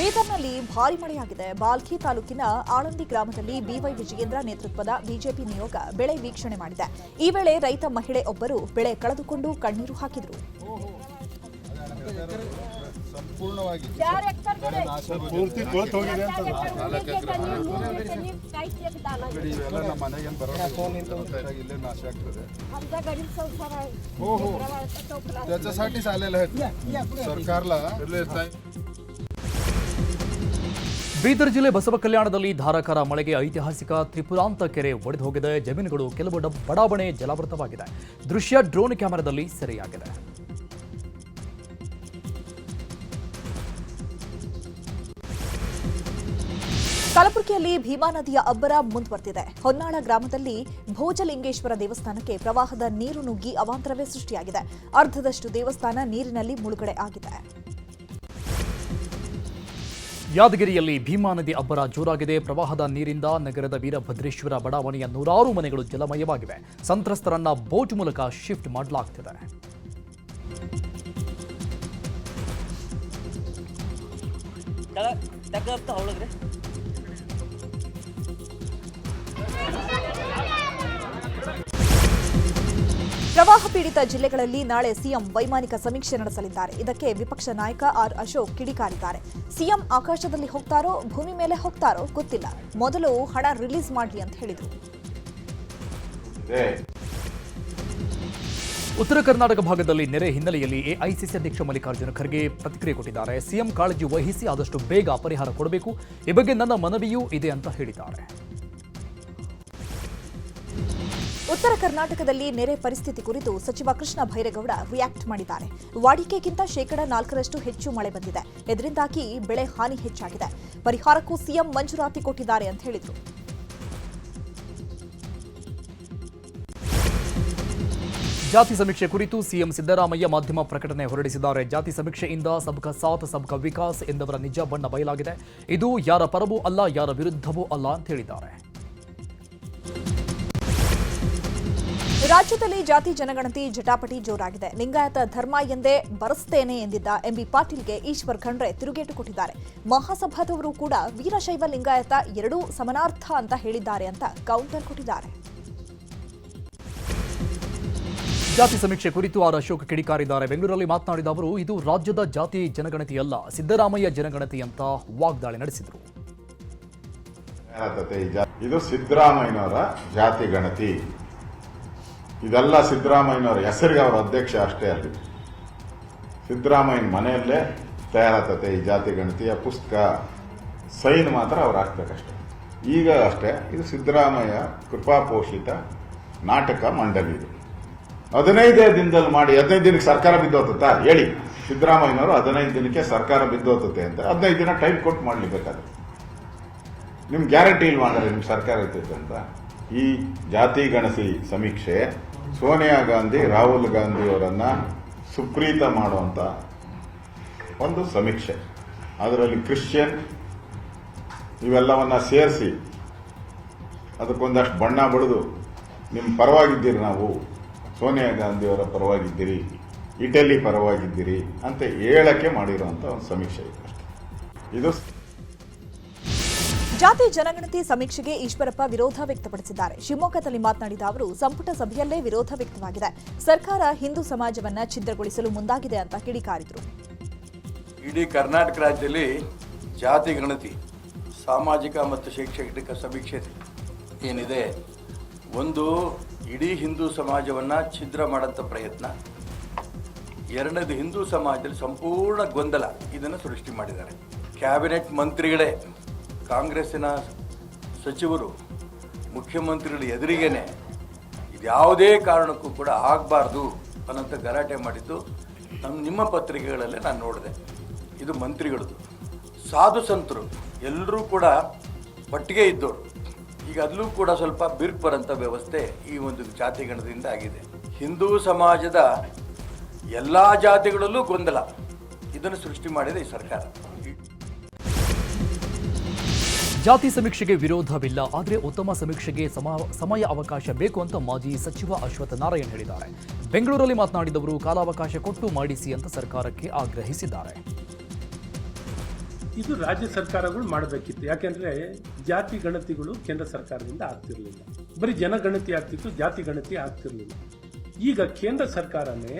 ಬೀದರ್ನಲ್ಲಿ ಭಾರಿ ಮಳೆಯಾಗಿದೆ. ಬಾಲ್ಕಿ ತಾಲೂಕಿನ ಆಳಂದಿ ಗ್ರಾಮದಲ್ಲಿ ಬಿವೈ ವಿಜಯೇಂದ್ರ ನೇತೃತ್ವದ ಬಿಜೆಪಿ ನಿಯೋಗ ಬೆಳೆ ವೀಕ್ಷಣೆ ಮಾಡಿದೆ. ಈ ವೇಳೆ ರೈತ ಮಹಿಳೆ ಒಬ್ಬರು ಬೆಳೆ ಕಳೆದುಕೊಂಡು ಕಣ್ಣೀರು ಹಾಕಿದರು. त्याच्यासाठीच आलेलं आहे सरकारला. ಬೀದರ್ ಜಿಲ್ಲೆ ಬಸವ ಕಲ್ಯಾಣದಲ್ಲಿ ಧಾರಾಕಾರ ಮಳೆಗೆ ಐತಿಹಾಸಿಕ ತ್ರಿಪುರಾಂತ ಕೆರೆ ಒಡೆದು ಹೋಗಿದೆ. ಜಮೀನುಗಳು ಕೆಲವು ಬಡಾವಣೆ ಜಲಾವೃತವಾಗಿದೆ. ದೃಶ್ಯ ಡ್ರೋನ್ ಕ್ಯಾಮೆರಾದಲ್ಲಿ ಸೆರೆಯಾಗಿದೆ. ಕಲಬುರಗಿಯಲ್ಲಿ ಭೀಮಾ ನದಿಯ ಅಬ್ಬರ ಮುಂದುವರೆದಿದೆ. ಹೊನ್ನಾಳ ಗ್ರಾಮದಲ್ಲಿ ಭೋಜಲಿಂಗೇಶ್ವರ ದೇವಸ್ಥಾನಕ್ಕೆ ಪ್ರವಾಹದ ನೀರು ನುಗ್ಗಿ ಅವಾಂತರವೇ ಸೃಷ್ಟಿಯಾಗಿದೆ. ಅರ್ಧದಷ್ಟು ದೇವಸ್ಥಾನ ನೀರಿನಲ್ಲಿ ಮುಳುಗಡೆ ಆಗಿದೆ. ಯಾದಗಿರಿಯಲ್ಲಿ ಭೀಮಾ ನದಿ ಅಬ್ಬರ ಜೋರಾಗಿದೆ. ಪ್ರವಾಹದ ನೀರಿಂದ ನಗರದ ವೀರಭದ್ರೇಶ್ವರ ಬಡಾವಣೆಯ ನೂರಾರು ಮನೆಗಳು ಜಲಮಯವಾಗಿವೆ. ಸಂತ್ರಸ್ತರನ್ನ ಬೋಟ್ ಮೂಲಕ ಶಿಫ್ಟ್ ಮಾಡಲಾಗ್ತಿದೆ. ಪ್ರವಾಹ ಪೀಡಿತ ಜಿಲ್ಲೆಗಳಲ್ಲಿ ನಾಳೆ ಸಿಎಂ ವೈಮಾನಿಕ ಸಮೀಕ್ಷೆ ನಡೆಸಲಿದ್ದಾರೆ. ಇದಕ್ಕೆ ವಿಪಕ್ಷ ನಾಯಕ ಆರ್ ಅಶೋಕ್ ಕಿಡಿಕಾರಿದ್ದಾರೆ. ಸಿಎಂ ಆಕಾಶದಲ್ಲಿ ಹೋಗ್ತಾರೋ ಭೂಮಿ ಮೇಲೆ ಹೋಗ್ತಾರೋ ಗೊತ್ತಿಲ್ಲ, ಮೊದಲು ಹಣ ರಿಲೀಸ್ ಮಾಡಲಿ ಅಂತ ಹೇಳಿದರು. ಉತ್ತರ ಕರ್ನಾಟಕ ಭಾಗದಲ್ಲಿ ನೆರೆ ಹಿನ್ನೆಲೆಯಲ್ಲಿ ಎಐಸಿಸಿ ಅಧ್ಯಕ್ಷ ಮಲ್ಲಿಕಾರ್ಜುನ ಖರ್ಗೆ ಪ್ರತಿಕ್ರಿಯೆ ಕೊಟ್ಟಿದ್ದಾರೆ. ಸಿಎಂ ಕಾಳಜಿ ವಹಿಸಿ ಆದಷ್ಟು ಬೇಗ ಪರಿಹಾರ ಕೊಡಬೇಕು, ಈ ಬಗ್ಗೆ ನನ್ನ ಮನವಿಯೂ ಇದೆ ಅಂತ ಹೇಳಿದ್ದಾರೆ. ಉತ್ತರ ಕರ್ನಾಟಕದಲ್ಲಿ ನೆರೆ ಪರಿಸ್ಥಿತಿ ಕುರಿತು ಸಚಿವ ಕೃಷ್ಣ ಭೈರೇಗೌಡ ರಿಯಾಕ್ಟ್ ಮಾಡಿದ್ದಾರೆ. ವಾಡಿಕೆಗಿಂತ 4% ಹೆಚ್ಚು ಮಳೆ ಬಂದಿದೆ. ಇದರಿಂದಾಗಿ ಬೆಳೆ ಹಾನಿ ಹೆಚ್ಚಾಗಿದೆ. ಪರಿಹಾರಕ್ಕೂ ಸಿಎಂ ಮಂಜೂರಾತಿ ಕೊಟ್ಟಿದ್ದಾರೆ ಅಂತ ಹೇಳಿದರು. ಜಾತಿ ಸಮೀಕ್ಷೆ ಕುರಿತು ಸಿಎಂ ಸಿದ್ದರಾಮಯ್ಯ ಮಾಧ್ಯಮ ಪ್ರಕಟಣೆ ಹೊರಡಿಸಿದ್ದಾರೆ. ಜಾತಿ ಸಮೀಕ್ಷೆಯಿಂದ ಸಬ್ಕಾ ಸಾಥ್ ಸಬ್ಕಾ ವಿಕಾಸ್ ಎಂದವರ ನಿಜ ಬಣ್ಣ ಬಯಲಾಗಿದೆ. ಇದು ಯಾರ ಪರವೂ ಅಲ್ಲ, ಯಾರ ವಿರುದ್ಧವೂ ಅಲ್ಲ ಅಂತ ಹೇಳಿದ್ದಾರೆ. ರಾಜ್ಯದಲ್ಲಿ ಜಾತಿ ಜನಗಣತಿ ಜಟಾಪಟಿ ಜೋರಾಗಿದೆ. ಲಿಂಗಾಯತ ಧರ್ಮ ಎಂದೇ ಬರೆಸ್ತೇನೆ ಎಂದಿದ್ದ ಎಂಬಿ ಪಾಟೀಲ್ಗೆ ಈಶ್ವರ್ ಖಂಡ್ರೆ ತಿರುಗೇಟು ಕೊಟ್ಟಿದ್ದಾರೆ. ಮಹಾಸಭಾದವರು ಕೂಡ ವೀರಶೈವ ಲಿಂಗಾಯತ ಎರಡೂ ಸಮಾನಾರ್ಥ ಅಂತ ಹೇಳಿದ್ದಾರೆ ಅಂತ ಕೌಂಟರ್ ಕೊಟ್ಟಿದ್ದಾರೆ. ಜಾತಿ ಸಮೀಕ್ಷೆ ಕುರಿತು ಆರ್ ಅಶೋಕ್ ಕಿಡಿಕಾರಿದ್ದಾರೆ. ಬೆಂಗಳೂರಲ್ಲಿ ಮಾತನಾಡಿದ ಅವರು, ಇದು ರಾಜ್ಯದ ಜಾತಿ ಜನಗಣತಿಯಲ್ಲ, ಸಿದ್ದರಾಮಯ್ಯ ಜನಗಣತಿ ಅಂತ ವಾಗ್ದಾಳಿ ನಡೆಸಿದರು. ಇದು ಸಿದ್ದರಾಮಯ್ಯನವರ ಜಾತಿ ಗಣತಿ. ಇದೆಲ್ಲ ಸಿದ್ದರಾಮಯ್ಯನವರ ಹೆಸರಿಗೆ ಅವರ ಅಧ್ಯಕ್ಷ ಅಷ್ಟೇ ಅಲ್ಲಿ. ಸಿದ್ದರಾಮಯ್ಯನ ಮನೆಯಲ್ಲೇ ತಯಾರಾಗ್ತದೆ ಈ ಜಾತಿ ಗಣತಿಯ ಪುಸ್ತಕ. ಸೈನ್ ಮಾತ್ರ ಅವ್ರು ಹಾಕ್ಬೇಕಷ್ಟೆ. ಈಗ ಅಷ್ಟೇ ಇದು ಸಿದ್ದರಾಮಯ್ಯ ಕೃಪಾಪೋಷಿತ ನಾಟಕ ಮಂಡಳಿ. ಇದು 15 ದಿನದಲ್ಲಿ ಮಾಡಿ 15 ದಿನಕ್ಕೆ ಸರ್ಕಾರ ಬಿದ್ದೋತತಾ ಹೇಳಿ. ಸಿದ್ದರಾಮಯ್ಯನವರು 15 ದಿನಕ್ಕೆ ಸರ್ಕಾರ ಬಿದ್ದೋತತೆ ಅಂತ 15 ದಿನ ಟೈಮ್ ಕೊಟ್ಟು ಮಾಡ್ಲಿ ಬೇಕಾದ್ರೆ. ನಿಮ್ ಗ್ಯಾರಂಟಿ ಇಲ್ವಾ ಅಂದ್ರೆ ನಿಮ್ ಸರ್ಕಾರ ಇರ್ತೈತೆ ಅಂತ. ಈ ಜಾತಿ ಗಣತಿ ಸಮೀಕ್ಷೆ ಸೋನಿಯಾ ಗಾಂಧಿ ರಾಹುಲ್ ಗಾಂಧಿ ಅವರನ್ನ ಸುಪ್ರೀತ ಮಾಡುವಂತ ಒಂದು ಸಮೀಕ್ಷೆ. ಅದರಲ್ಲಿ ಕ್ರಿಶ್ಚಿಯನ್ ಇವೆಲ್ಲವನ್ನ ಸೇರಿಸಿ ಅದಕ್ಕೊಂದಷ್ಟು ಬಣ್ಣ ಬಳಿದು ನಿಮ್ಮ ಪರವಾಗಿದ್ದೀರಿ, ನಾವು ಸೋನಿಯಾ ಗಾಂಧಿ ಅವರ ಪರವಾಗಿದ್ದೀರಿ, ಇಟಲಿ ಪರವಾಗಿದ್ದೀರಿ ಅಂತ ಹೇಳಕ್ಕೆ ಮಾಡಿರುವಂತ ಒಂದು ಸಮೀಕ್ಷೆ ಇದು. ಜಾತಿ ಜನಗಣತಿ ಸಮೀಕ್ಷೆಗೆ ಈಶ್ವರಪ್ಪ ವಿರೋಧ ವ್ಯಕ್ತಪಡಿಸಿದ್ದಾರೆ. ಶಿವಮೊಗ್ಗದಲ್ಲಿ ಮಾತನಾಡಿದ ಅವರು, ಸಂಪುಟ ಸಭೆಯಲ್ಲೇ ವಿರೋಧ ವ್ಯಕ್ತವಾಗಿದೆ. ಸರ್ಕಾರ ಹಿಂದೂ ಸಮಾಜವನ್ನ ಛಿದ್ರಗೊಳಿಸಲು ಮುಂದಾಗಿದೆ ಅಂತ ಕಿಡಿಕಾರಿದರು. ಇಡೀ ಕರ್ನಾಟಕ ರಾಜ್ಯದಲ್ಲಿ ಜಾತಿ ಗಣತಿ, ಸಾಮಾಜಿಕ ಮತ್ತು ಶೈಕ್ಷಣಿಕ ಸಮೀಕ್ಷೆ ಏನಿದೆ, ಒಂದು ಇಡೀ ಹಿಂದೂ ಸಮಾಜವನ್ನ ಛಿದ್ರ ಮಾಡಂತ ಪ್ರಯತ್ನ. ಎರಡನೇದು, ಹಿಂದೂ ಸಮಾಜದಲ್ಲಿ ಸಂಪೂರ್ಣ ಗೊಂದಲ ಇದನ್ನು ಸೃಷ್ಟಿ ಮಾಡಿದ್ದಾರೆ. ಕ್ಯಾಬಿನೆಟ್ ಮಂತ್ರಿಗಳೇ, ಕಾಂಗ್ರೆಸ್ಸಿನ ಸಚಿವರು, ಮುಖ್ಯಮಂತ್ರಿಗಳ ಎದುರಿಗೇನೆ ಇದ್ಯಾವುದೇ ಕಾರಣಕ್ಕೂ ಕೂಡ ಆಗಬಾರ್ದು ಅನ್ನೋಂಥ ಗಲಾಟೆ ಮಾಡಿದ್ದು ನಿಮ್ಮ ಪತ್ರಿಕೆಗಳಲ್ಲೇ ನಾನು ನೋಡಿದೆ. ಇದು ಮಂತ್ರಿಗಳದು. ಸಾಧು ಸಂತರು ಎಲ್ಲರೂ ಕೂಡ ಒಟ್ಟಿಗೆ ಇದ್ದವರು. ಈಗ ಅಲ್ಲೂ ಕೂಡ ಸ್ವಲ್ಪ ಬಿರುಕು ಬರೋಂಥ ವ್ಯವಸ್ಥೆ ಈ ಒಂದು ಜಾತಿ ಗಣದಿಂದ ಆಗಿದೆ. ಹಿಂದೂ ಸಮಾಜದ ಎಲ್ಲ ಜಾತಿಗಳಲ್ಲೂ ಗೊಂದಲ ಇದನ್ನು ಸೃಷ್ಟಿ ಮಾಡಿದೆ ಈ ಸರ್ಕಾರ. ಜಾತಿ ಸಮೀಕ್ಷೆಗೆ ವಿರೋಧವಿಲ್ಲ, ಆದರೆ ಉತ್ತಮ ಸಮೀಕ್ಷೆಗೆ ಸಮಯ ಅವಕಾಶ ಬೇಕು ಅಂತ ಮಾಜಿ ಸಚಿವ ಅಶ್ವತ್ಥ ನಾರಾಯಣ್ ಹೇಳಿದ್ದಾರೆ. ಬೆಂಗಳೂರಲ್ಲಿ ಮಾತನಾಡಿದವರು, ಕಾಲಾವಕಾಶ ಕೊಟ್ಟು ಮಾಡಿಸಿ ಅಂತ ಸರ್ಕಾರಕ್ಕೆ ಆಗ್ರಹಿಸಿದ್ದಾರೆ. ಇದು ರಾಜ್ಯ ಸರ್ಕಾರಗಳು ಮಾಡಬೇಕಿತ್ತು. ಯಾಕೆಂದರೆ ಜಾತಿ ಗಣತಿಗಳು ಕೇಂದ್ರ ಸರ್ಕಾರದಿಂದ ಆಗ್ತಿರಲಿಲ್ಲ, ಬರೀ ಜನಗಣತಿ ಆಗ್ತಿತ್ತು, ಜಾತಿ ಗಣತಿ ಆಗ್ತಿರಲಿಲ್ಲ. ಈಗ ಕೇಂದ್ರ ಸರ್ಕಾರನೇ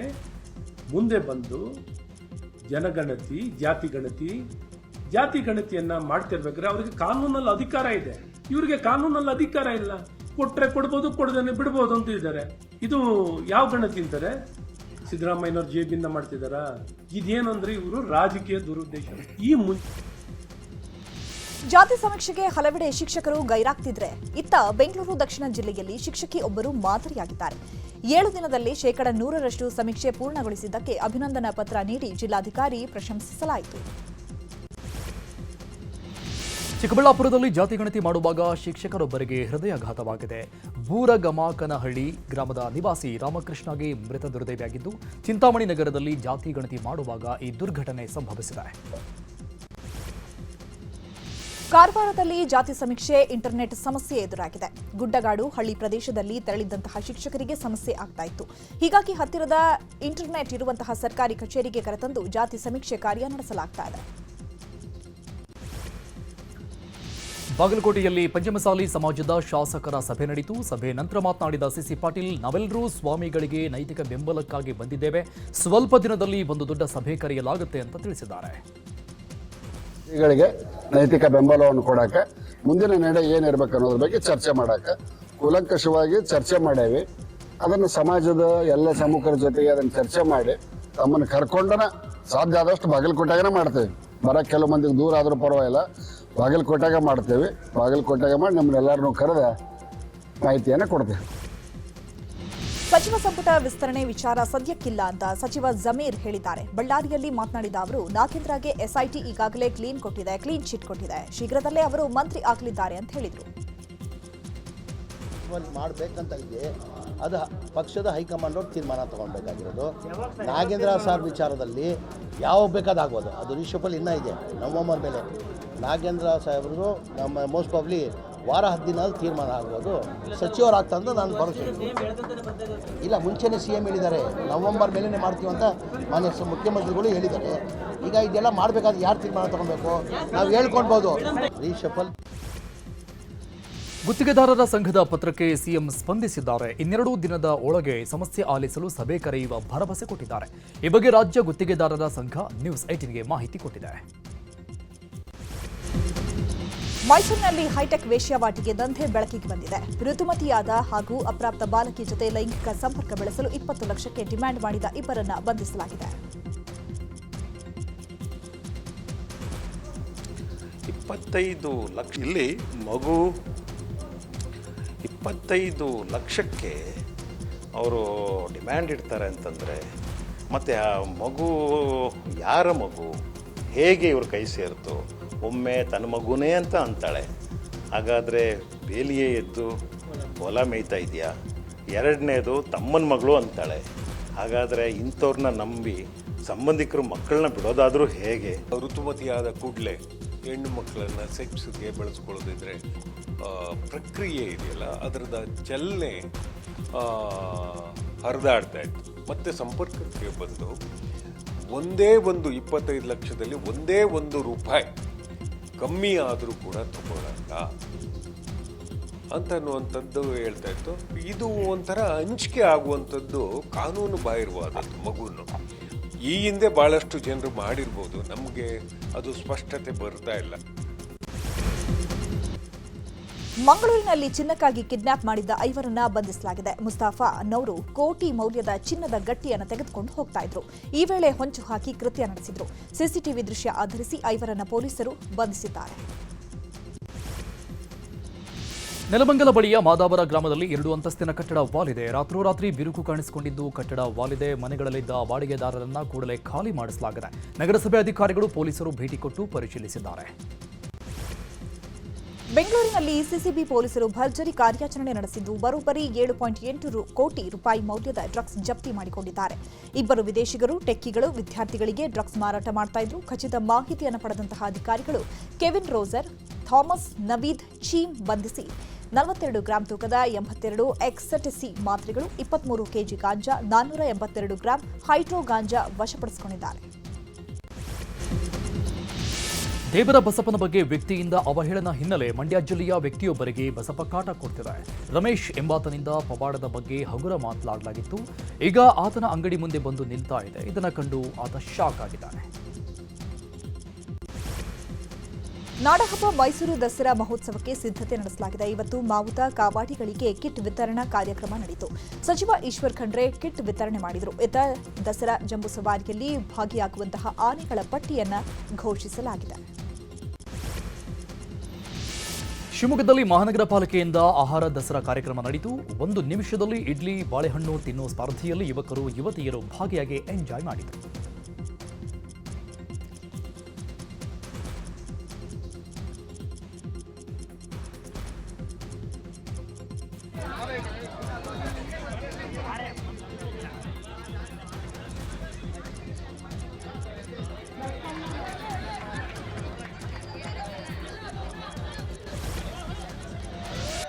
ಮುಂದೆ ಬಂದು ಜನಗಣತಿ ಜಾತಿ ಗಣತಿಯನ್ನ ಮಾಡ್ತಿರ್ಬೇಕಾದ್ರೆ ಅವರಿಗೆ ಕಾನೂನಲ್ಲಿ ಅಧಿಕಾರ ಇದೆ, ಇವರಿಗೆ ಕಾನೂನಲ್ಲಿ ಅಧಿಕಾರ ಇಲ್ಲ. ಕೊಟ್ರೆ ಕೊಡ್ಬೋದು, ಕೊಡದೇನೆ ಬಿಡ್ಬೋದು ಅಂತ ಇದ್ದಾರೆ. ಇದು ಯಾವ ಗಣತಿ ಅಂತಾರೆ? ಸಿದ್ದರಾಮಯ್ಯನವ್ರ ಜೇಬಿಂದ ಮಾಡ್ತಿದಾರ? ಇದೇನಂದ್ರೆ ಇವರು ರಾಜಕೀಯ ದುರುದ್ದೇಶ. ಜಾತಿ ಸಮೀಕ್ಷೆಗೆ ಹಲವೆಡೆ ಶಿಕ್ಷಕರು ಗೈರಾಗ್ತಿದ್ರೆ, ಇತ್ತ ಬೆಂಗಳೂರು ದಕ್ಷಿಣ ಜಿಲ್ಲೆಯಲ್ಲಿ ಶಿಕ್ಷಕಿ ಒಬ್ಬರು ಮಾದರಿಯಾಗಿದ್ದಾರೆ. 7 ದಿನದಲ್ಲಿ 100% ಸಮೀಕ್ಷೆ ಪೂರ್ಣಗೊಳಿಸಿದ್ದಕ್ಕೆ ಅಭಿನಂದನಾ ಪತ್ರ ನೀಡಿ ಜಿಲ್ಲಾಧಿಕಾರಿ ಪ್ರಶಂಸಿಸಲಾಯಿತು. ಚಿಕ್ಕಬಳ್ಳಾಪುರದಲ್ಲಿ ಜಾತಿ ಗಣತಿ ಮಾಡುವಾಗ ಶಿಕ್ಷಕರೊಬ್ಬರಿಗೆ ಹೃದಯಾಘಾತವಾಗಿದೆ. ಬೂರಗಮಾಕನಹಳ್ಳಿ ಗ್ರಾಮದ ನಿವಾಸಿ ರಾಮಕೃಷ್ಣಗೆ ಮೃತ ದುರ್ದೈವಿಯಾಗಿದ್ದು, ಚಿಂತಾಮಣಿ ನಗರದಲ್ಲಿ ಜಾತಿ ಗಣತಿ ಮಾಡುವಾಗ ಈ ದುರ್ಘಟನೆ ಸಂಭವಿಸಿದೆ. ಕಾರವಾರದಲ್ಲಿ ಜಾತಿ ಸಮೀಕ್ಷೆ ಇಂಟರ್ನೆಟ್ ಸಮಸ್ಯೆ ಎದುರಾಗಿದೆ. ಗುಡ್ಡಗಾಡು ಹಳ್ಳಿ ಪ್ರದೇಶದಲ್ಲಿ ತೆರಳಿದ್ದಂತಹ ಶಿಕ್ಷಕರಿಗೆ ಸಮಸ್ಯೆ ಆಗ್ತಾ ಇತ್ತು. ಹೀಗಾಗಿ ಹತ್ತಿರದ ಇಂಟರ್ನೆಟ್ ಇರುವಂತಹ ಸರ್ಕಾರಿ ಕಚೇರಿಗೆ ಕರೆತಂದು ಜಾತಿ ಸಮೀಕ್ಷೆ ಕಾರ್ಯ ನಡೆಸಲಾಗ್ತಾ ಇದೆ. ಬಾಗಲಕೋಟೆಯಲ್ಲಿ ಪಂಚಮಸಾಲಿ ಸಮಾಜದ ಶಾಸಕರ ಸಭೆ ನಡೆಯಿತು. ಸಭೆ ನಂತರ ಮಾತನಾಡಿದ ಸಿಸಿ ಪಾಟೀಲ್, ನಾವೆಲ್ಲರೂ ಸ್ವಾಮಿಗಳಿಗೆ ನೈತಿಕ ಬೆಂಬಲಕ್ಕಾಗಿ ಬಂದಿದ್ದೇವೆ. ಸ್ವಲ್ಪ ದಿನದಲ್ಲಿ ಒಂದು ದೊಡ್ಡ ಸಭೆ ಕರೆಯಲಾಗುತ್ತೆ ಅಂತ ತಿಳಿಸಿದ್ದಾರೆ. ಗಳಿಗೆ ನೈತಿಕ ಬೆಂಬಲವನ್ನು ಕೊಡಕ್ಕೆ, ಮುಂದಿನ ನಡೆ ಏನಿರ್ಬೇಕು ಅನ್ನೋದ್ರ ಬಗ್ಗೆ ಚರ್ಚೆ ಮಾಡಕ್ಕೆ ಕೂಲಂಕಷವಾಗಿ ಚರ್ಚೆ ಮಾಡೇವಿ. ಅದನ್ನು ಸಮಾಜದ ಎಲ್ಲ ಪ್ರಮುಖರ ಜೊತೆಗೆ ಅದನ್ನು ಚರ್ಚೆ ಮಾಡಿ ತಮ್ಮನ್ನು ಕರ್ಕೊಂಡನ ಸಾಧ್ಯ ಆದಷ್ಟು ಬಾಗಲಕೋಟೆಗೆ ಮಾಡ್ತೇವೆ. ಬರೋಕ್ಕೆ ಕೆಲವು ಮಂದಿಗೆ ದೂರ ಆದರೂ ಪರವಾಗಿಲ್ಲ, ಬಾಗಲಕೋಟೆಗೆ ಮಾಡ್ತೇವೆ. ಬಾಗಲಕೋಟೆಗೆ ಮಾಡಿ ನಮ್ಮನ್ನೆಲ್ಲರನ್ನೂ ಕರೆದ ಮಾಹಿತಿಯನ್ನು ಕೊಡ್ತೇವೆ. ಸಚಿವ ಸಂಪುಟ ವಿಸ್ತರಣೆ ವಿಚಾರ ಸದ್ಯಕ್ಕಿಲ್ಲ ಅಂತ ಸಚಿವ ಜಮೀರ್ ಹೇಳಿದ್ದಾರೆ. ಬಳ್ಳಾರಿಯಲ್ಲಿ ಮಾತನಾಡಿದ ಅವರು, ನಾಗೇಂದ್ರಗೆ ಎಸ್ಐಟಿ ಈಗಾಗಲೇ ಕ್ಲೀನ್ ಚಿಟ್ ಕೊಟ್ಟಿದೆ. ಶೀಘ್ರದಲ್ಲೇ ಅವರು ಮಂತ್ರಿ ಆಗಲಿದ್ದಾರೆ ಅಂತ ಹೇಳಿದರು. ಮಾಡಬೇಕಂತ ಇದೆ, ಅದು ಪಕ್ಷದ ಹೈಕಮಾಂಡ್ ಅವ್ರು ತೀರ್ಮಾನ ತಗೊಳ್ಬೇಕಾಗಿರೋದು. ನಾಗೇಂದ್ರ ಸಾರ್ ವಿಚಾರದಲ್ಲಿ ಯಾವ ಬೇಕಾದಾಗ್ಬೋದು, ಅದು ರಿಷಫಲ್ ಇನ್ನೂ ಇದೆ ನವಂಬರ್ ಮೇಲೆ. ನಾಗೇಂದ್ರ ಸಾಹೇಬರು ನಮ್ಮ ಮೋಸ್ಟ್ ಪ್ರಾಬ್ಲಿ ವಾರ 10 ದಿನದಲ್ಲಿ ತೀರ್ಮಾನ ಆಗ್ಬೋದು, ಸಚಿವರಾಗ್ತಂತ ನಾನು ಭರವಸೆ ಇಲ್ಲ. ಮುಂಚೆನೇ CM ಹೇಳಿದ್ದಾರೆ ನವಂಬರ್ ಮೇಲೇ ಮಾಡ್ತೀವಂತ ಮಾನ್ಯ ಮುಖ್ಯಮಂತ್ರಿಗಳು ಹೇಳಿದ್ದಾರೆ. ಈಗ ಇದೆಲ್ಲ ಮಾಡಬೇಕಾದ್ರೆ ಯಾರು ತೀರ್ಮಾನ ತಗೊಳ್ಬೇಕು? ನಾವು ಹೇಳ್ಕೊಳ್ಬೋದು ರೀಶಫಲ್. ಗುತ್ತಿಗೆದಾರರ ಸಂಘದ ಪತ್ರಕ್ಕೆ ಸಿಎಂ ಸ್ಪಂದಿಸಿದ್ದಾರೆ. 2 ದಿನದ ಒಳಗೆ ಸಮಸ್ಯೆ ಆಲಿಸಲು ಸಭೆ ಕರೆಯುವ ಭರವಸೆ ಕೊಟ್ಟಿದ್ದಾರೆ. ಈ ಬಗ್ಗೆ ರಾಜ್ಯ ಗುತ್ತಿಗೆದಾರರ ಸಂಘ ನ್ಯೂಸ್ 18ಗೆ ಮಾಹಿತಿ ಕೊಟ್ಟಿದೆ. ಮೈಸೂರಿನಲ್ಲಿ ಹೈಟೆಕ್ ವೇಶ್ಯಾವಾಟಿಕೆ ದಂಧೆ ಬೆಳಕಿಗೆ ಬಂದಿದೆ. ಋತುಮತಿಯಾದ ಹಾಗೂ ಅಪ್ರಾಪ್ತ ಬಾಲಕಿ ಜೊತೆ ಲೈಂಗಿಕ ಸಂಪರ್ಕ ಬೆಳೆಸಲು 20 ಲಕ್ಷಕ್ಕೆ ಡಿಮ್ಯಾಂಡ್ ಮಾಡಿದ ಇಬ್ಬರನ್ನ ಬಂಧಿಸಲಾಗಿದೆ. 25 ಲಕ್ಷ ಇಲ್ಲಿ ಮಗು 25 ಲಕ್ಷಕ್ಕೆ ಅವರು ಡಿಮ್ಯಾಂಡ್ ಇಡ್ತಾರೆ ಅಂತಂದರೆ, ಮತ್ತು ಆ ಮಗು ಯಾರ ಮಗು, ಹೇಗೆ ಇವ್ರ ಕೈ ಸೇರಿತು? ಒಮ್ಮೆ ತನ್ನ ಮಗುನೇ ಅಂತ ಅಂತಾಳೆ, ಹಾಗಾದರೆ ಬೇಲಿಯೇ ಎದ್ದು ಹೊಲ ಮೇಯ್ತಾ ಇದೆಯಾ? ಎರಡನೇದು ತಮ್ಮನ ಮಗಳು ಅಂತಾಳೆ, ಹಾಗಾದರೆ ಇಂಥವ್ರನ್ನ ನಂಬಿ ಸಂಬಂಧಿಕರು ಮಕ್ಕಳನ್ನ ಬಿಡೋದಾದರೂ ಹೇಗೆ? ಋತುಮತಿಯಾದ ಕೂಡಲೇ ಹೆಣ್ಣು ಮಕ್ಕಳನ್ನು ಸೆಕ್ಸ್ಗೆ ಬೆಳೆಸ್ಕೊಳ್ಳೋದಿದ್ರೆ ಪ್ರಕ್ರಿಯೆ ಇದೆಯಲ್ಲ, ಅದರದ ಚಲನೆ ಹರಿದಾಡ್ತಾ ಇತ್ತು. ಮತ್ತೆ ಸಂಪರ್ಕಕ್ಕೆ ಬಂದು ಒಂದೇ ಒಂದು 25 ಲಕ್ಷದಲ್ಲಿ ಒಂದೇ ಒಂದು ರೂಪಾಯಿ ಕಮ್ಮಿ ಆದರೂ ಕೂಡ ತಗೊಳ್ಳಲ್ಲ ಅಂತನ್ನುವಂಥದ್ದು ಹೇಳ್ತಾ ಇತ್ತು. ಇದು ಒಂಥರ ಹಂಚಿಕೆ ಆಗುವಂಥದ್ದು ಕಾನೂನು ಬಾಹಿರವಾದದ್ದು. ಮಗುವನ್ನು ಈ ಹಿಂದೆ ಭಾಳಷ್ಟು ಜನರು ಮಾಡಿರ್ಬೋದು, ನಮಗೆ ಅದು ಸ್ಪಷ್ಟತೆ ಬರ್ತಾ ಇಲ್ಲ. ಮಂಗಳೂರಿನಲ್ಲಿ ಚಿನ್ನಕ್ಕಾಗಿ ಕಿಡ್ನಾಪ್ ಮಾಡಿದ್ದ 5ರನ್ನ ಬಂಧಿಸಲಾಗಿದೆ. ಮುಸ್ತಾಫಾ ಅನ್ನೋರು ಕೋಟಿ ಮೌಲ್ಯದ ಚಿನ್ನದ ಗಟ್ಟಿಯನ್ನು ತೆಗೆದುಕೊಂಡು ಹೋಗ್ತಾ ಇದ್ರು. ಈ ವೇಳೆ ಹೊಂಚು ಹಾಕಿ ಕೃತ್ಯ ನಡೆಸಿದ್ರು. ಸಿಸಿಟಿವಿ ದೃಶ್ಯ ಆಧರಿಸಿ 5ರನ್ನ ಪೊಲೀಸರು ಬಂಧಿಸಿದ್ದಾರೆ. ನೆಲಮಂಗಲ ಬಳಿಯ ಮಾದಾವರ ಗ್ರಾಮದಲ್ಲಿ 2 ಅಂತಸ್ತಿನ ಕಟ್ಟಡ ವಾಲಿದೆ. ರಾತ್ರೋರಾತ್ರಿ ಬಿರುಕು ಕಾಣಿಸಿಕೊಂಡಿದ್ದು ಕಟ್ಟಡ ವಾಲಿದೆ. ಮನೆಗಳಲ್ಲಿದ್ದ ಬಾಡಿಗೆದಾರರನ್ನ ಕೂಡಲೇ ಖಾಲಿ ಮಾಡಿಸಲಾಗಿದೆ. ನಗರಸಭೆ ಅಧಿಕಾರಿಗಳು ಪೊಲೀಸರು ಭೇಟಿ ಕೊಟ್ಟು ಪರಿಶೀಲಿಸಿದ್ದಾರೆ. ಬೆಂಗಳೂರಿನಲ್ಲಿ ಸಿಸಿಬಿ ಪೊಲೀಸರು ಭರ್ಜರಿ ಕಾರ್ಯಾಚರಣೆ ನಡೆಸಿದ್ದು ಬರೋಬ್ಬರಿ 7.8 ಕೋಟಿ ರೂಪಾಯಿ ಮೌಲ್ಯದ ಡ್ರಗ್ಸ್ ಜಪ್ತಿ ಮಾಡಿಕೊಂಡಿದ್ದಾರೆ. 2 ವಿದೇಶಿಗರು, ಟೆಕ್ಕಿಗಳು ವಿದ್ಯಾರ್ಥಿಗಳಿಗೆ ಡ್ರಗ್ಸ್ ಮಾರಾಟ ಮಾಡ್ತಾ ಇದ್ರು. ಖಚಿತ ಮಾಹಿತಿಯನ್ನು ಪಡೆದಂತಹ ಅಧಿಕಾರಿಗಳು ಕೆವಿನ್ ರೋಜರ್, ಥಾಮಸ್, ನವೀದ್, ಚೀಮ್ ಬಂಧಿಸಿ 42 ಗ್ರಾಂ ತೂಕದ 82 ಎಕ್ಸಟಸಿ ಮಾತ್ರೆಗಳು, 23 ಕೆಜಿ ಗಾಂಜಾ, 482 ಗ್ರಾಂ ಹೈಡ್ರೋ ಗಾಂಜಾ ವಶಪಡಿಸಿಕೊಂಡಿದ್ದಾರೆ. ದೇವರ ಬಸಪ್ಪನ ಬಗ್ಗೆ ವ್ಯಕ್ತಿಯಿಂದ ಅವಹೇಳನ ಹಿನ್ನೆಲೆ ಮಂಡ್ಯ ಜಿಲ್ಲೆಯ ವ್ಯಕ್ತಿಯೊಬ್ಬರಿಗೆ ಬಸಪ್ಪ ಕಾಟ ಕೊಡ್ತಿದೆ. ರಮೇಶ್ ಎಂಬಾತನಿಂದ ಪವಾಡದ ಬಗ್ಗೆ ಹಗುರ ಮಾತನಾಡಲಾಗಿತ್ತು. ಈಗ ಆತನ ಅಂಗಡಿ ಮುಂದೆ ಬಂದು ನಿಲ್ತಾ ಇದೆ. ಇದನ್ನ ಕಂಡು ಆತ ಶಾಕ್ ಆಗಿದ್ದಾನೆ. ನಾಡಹಬ್ಬ ಮೈಸೂರು ದಸರಾ ಮಹೋತ್ಸವಕ್ಕೆ ಸಿದ್ಧತೆ ನಡೆಸಲಾಗಿದೆ. ಇವತ್ತು ಮಾವುತ ಕಾವಾಡಿಗಳಿಗೆ ಕಿಟ್ ವಿತರಣಾ ಕಾರ್ಯಕ್ರಮ ನಡೆಯಿತು. ಸಚಿವ ಈಶ್ವರ್ ಖಂಡ್ರೆ ಕಿಟ್ ವಿತರಣೆ ಮಾಡಿದರು. ದಸರಾ ಜಂಬೂ ಸವಾರಿಯಲ್ಲಿ ಭಾಗಿಯಾಗುವಂತಹ ಆನೆಗಳ ಪಟ್ಟಿಯನ್ನು ಘೋಷಿಸಲಾಗಿದೆ. ಶಿವಮೊಗ್ಗದಲ್ಲಿ ಮಹಾನಗರ ಪಾಲಿಕೆಯಿಂದ ಆಹಾರ ದಸರಾ ಕಾರ್ಯಕ್ರಮ ನಡೆಯಿತು. 1 ನಿಮಿಷದಲ್ಲಿ ಇಡ್ಲಿ ಬಾಳೆಹಣ್ಣು ತಿನ್ನುವ ಸ್ಪರ್ಧೆಯಲ್ಲಿ ಯುವಕರು ಯುವತಿಯರು ಭಾಗಿಯಾಗಿ ಎಂಜಾಯ್ ಮಾಡಿದರು.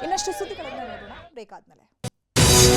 ಇನ್ನಷ್ಟು ಸುದ್ದಿಗಳನ್ನು ನೋಡೋಣ ಬ್ರೇಕ್ ಆದ್ಮೇಲೆ.